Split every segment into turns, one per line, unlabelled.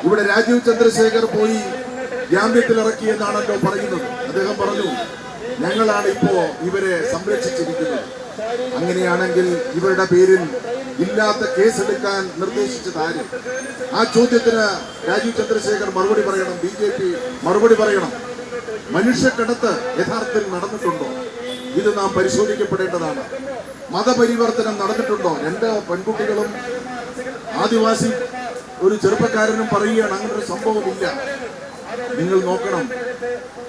ഇവിടെ രാജീവ് ചന്ദ്രശേഖർ പോയി ജാമ്യത്തിലിറക്കിയെന്നാണല്ലോ പറയുന്നത്. അദ്ദേഹം പറഞ്ഞു, ഞങ്ങളാണ് ഇപ്പോ ഇവരെ സംരക്ഷിച്ചിരിക്കുന്നത്. അങ്ങനെയാണെങ്കിൽ ഇവരുടെ പേരിൽ ഇല്ലാത്ത കേസെടുക്കാൻ നിർദ്ദേശിച്ചത് ആര്? ആ ചോദ്യത്തിന് രാജീവ് ചന്ദ്രശേഖർ മറുപടി പറയണം, BJP മറുപടി പറയണം. മനുഷ്യക്കടത്ത് യഥാർത്ഥത്തിൽ നടന്നിട്ടുണ്ടോ? ഇത് നാം പരിശോധിക്കപ്പെടേണ്ടതാണ്. മതപരിവർത്തനം നടന്നിട്ടുണ്ടോ? 2 പെൺകുട്ടികളും ആദിവാസി ഒരു ചെറുപ്പക്കാരനും പറയുകയാണ് അങ്ങനൊരു സംഭവമില്ല. നിങ്ങൾ നോക്കണം,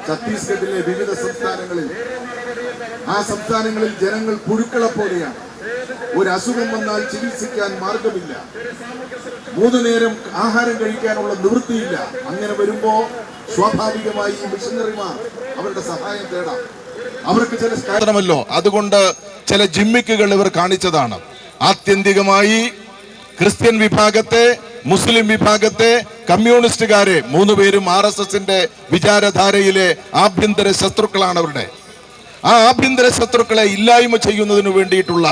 ഛത്തീസ്ഗഡിലെ വിവിധ സംസ്ഥാനങ്ങളിൽ ആ സംസ്ഥാനങ്ങളിൽ ജനങ്ങൾ പുഴുക്കളെ പോലെയാണ്. ഒരു അസുഖം വന്നാൽ ചികിത്സിക്കാൻ മാർഗമില്ല, 3 നേരം ആഹാരം കഴിക്കാനുള്ള നിവൃത്തിയില്ല. അങ്ങനെ വരുമ്പോ സ്വാഭാവികമായി ഈ മിഷനറിമാർ അവരുടെ സഹായം തേടാം. അവർക്ക് ചില കാരണമല്ലോ, അതുകൊണ്ട് ചില ജിമ്മിക്കുകൾ ഇവർ കാണിച്ചതാണ്. ആത്യന്തികമായി ക്രിസ്ത്യൻ വിഭാഗത്തെ, മുസ്ലിം വിഭാഗത്തെ, കമ്മ്യൂണിസ്റ്റുകാരെ 3 പേരും RSSന്റെ വിചാരധാരയിലെ ആഭ്യന്തര ശത്രുക്കളാണ് അവരുടെ. ആ ആഭ്യന്തര ശത്രുക്കളെ ഇല്ലായ്മ ചെയ്യുന്നതിനു വേണ്ടിയിട്ടുള്ള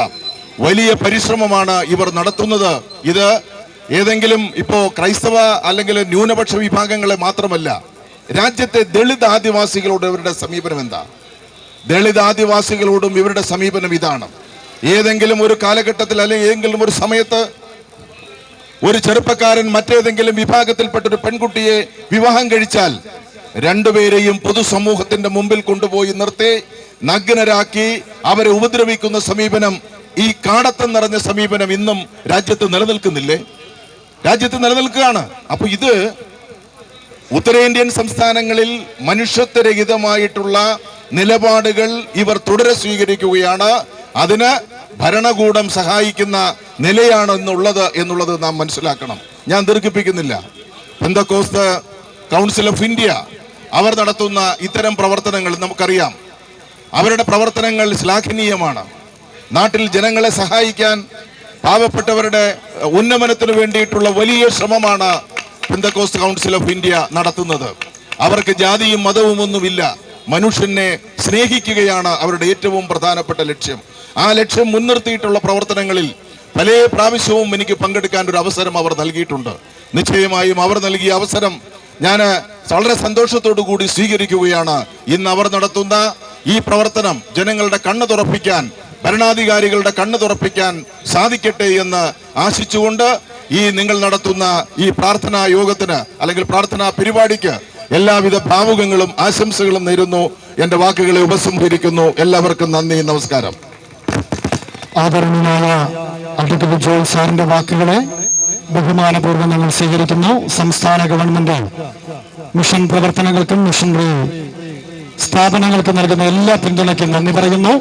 വലിയ പരിശ്രമമാണ് ഇവർ നടത്തുന്നത്. ഇത് ഏതെങ്കിലും ഇപ്പോ ക്രൈസ്തവ അല്ലെങ്കിൽ ന്യൂനപക്ഷ വിഭാഗങ്ങളെ മാത്രമല്ല, രാജ്യത്തെ ദളിത് ആദിവാസികളോട് ഇവരുടെ സമീപനം എന്താ? ദളിത് ആദിവാസികളോടും ഇവരുടെ സമീപനം ഇതാണ്. ഏതെങ്കിലും ഒരു കാലഘട്ടത്തിൽ അല്ലെങ്കിൽ ഏതെങ്കിലും ഒരു സമയത്ത് ഒരു ചെറുപ്പക്കാരൻ മറ്റേതെങ്കിലും വിഭാഗത്തിൽപ്പെട്ട ഒരു പെൺകുട്ടിയെ വിവാഹം കഴിച്ചാൽ 2 പേരെയും പൊതുസമൂഹത്തിന്റെ മുമ്പിൽ കൊണ്ടുപോയി നിർത്തി നഗ്നരാക്കി അവരെ ഉപദ്രവിക്കുന്ന സമീപനം, ഈ കാടത്തം നിറഞ്ഞ സമീപനം ഇന്നും രാജ്യത്ത് നിലനിൽക്കുന്നില്ലേ? രാജ്യത്ത് നിലനിൽക്കുകയാണ്. അപ്പൊ ഇത് ഉത്തരേന്ത്യൻ സംസ്ഥാനങ്ങളിൽ മനുഷ്യത്വരഹിതമായിട്ടുള്ള നിലപാടുകൾ ഇവർ തുടരെ സ്വീകരിക്കുകയാണ്. അതിന് ഭരണകൂടം സഹായിക്കുന്ന നിലയാണ് എന്നുള്ളത് നാം മനസ്സിലാക്കണം. ഞാൻ ദീർഘിപ്പിക്കുന്നില്ല. പെന്തക്കോസ്ത് കൗൺസിൽ ഓഫ് ഇന്ത്യ അവർ നടത്തുന്ന ഇത്തരം പ്രവർത്തനങ്ങൾ നമുക്കറിയാം. അവരുടെ പ്രവർത്തനങ്ങൾ ശ്ലാഘനീയമാണ്. നാട്ടിൽ ജനങ്ങളെ സഹായിക്കാൻ, പാവപ്പെട്ടവരുടെ ഉന്നമനത്തിന് വേണ്ടിയിട്ടുള്ള വലിയ ശ്രമമാണ് പെന്തക്കോസ്ത് കൗൺസിൽ ഓഫ് ഇന്ത്യ നടത്തുന്നത്. അവർക്ക് ജാതിയും മതവും ഒന്നുമില്ല. മനുഷ്യനെ സ്നേഹിക്കുകയാണ് അവരുടെ ഏറ്റവും പ്രധാനപ്പെട്ട ലക്ഷ്യം. ആ ലക്ഷ്യം മുൻനിർത്തിയിട്ടുള്ള പ്രവർത്തനങ്ങളിൽ പല പ്രാവശ്യവും എനിക്ക് പങ്കെടുക്കാൻ ഒരു അവസരം അവർ നൽകിയിട്ടുണ്ട്. നിശ്ചയമായും അവർ നൽകിയ അവസരം ഞാൻ വളരെ സന്തോഷത്തോടു കൂടി സ്വീകരിക്കുകയാണ്. ഇന്ന് അവർ നടത്തുന്ന ഈ പ്രവർത്തനം ജനങ്ങളുടെ കണ്ണ് തുറപ്പിക്കാൻ, ഭരണാധികാരികളുടെ കണ്ണ് തുറപ്പിക്കാൻ സാധിക്കട്ടെ എന്ന് ആശിച്ചുകൊണ്ട് ഈ നിങ്ങൾ നടത്തുന്ന ഈ പ്രാർത്ഥനാ യോഗത്തിന് അല്ലെങ്കിൽ പ്രാർത്ഥനാ പരിപാടിക്ക് എല്ലാവിധ ഭാവുകങ്ങളും ആശംസകളും നേരുന്നു. എന്റെ വാക്കുകളെ ഉപസംഹരിക്കുന്നു. എല്ലാവർക്കും നന്ദി, നമസ്കാരം.
ആദരണീയനായ അഡ്വക്കേറ്റ് ജോയ് സാറിന്റെ വാക്കുകളെ ബഹുമാനപൂർവ്വം ഞങ്ങൾ സ്വീകരിക്കുന്നു. സംസ്ഥാന ഗവൺമെന്റ് മിഷൻ പ്രവർത്തനങ്ങൾക്കും മിഷനറി സ്ഥാപനങ്ങൾക്കും നൽകുന്ന എല്ലാ പിന്തുണയ്ക്കും നന്ദി പറയുന്നു.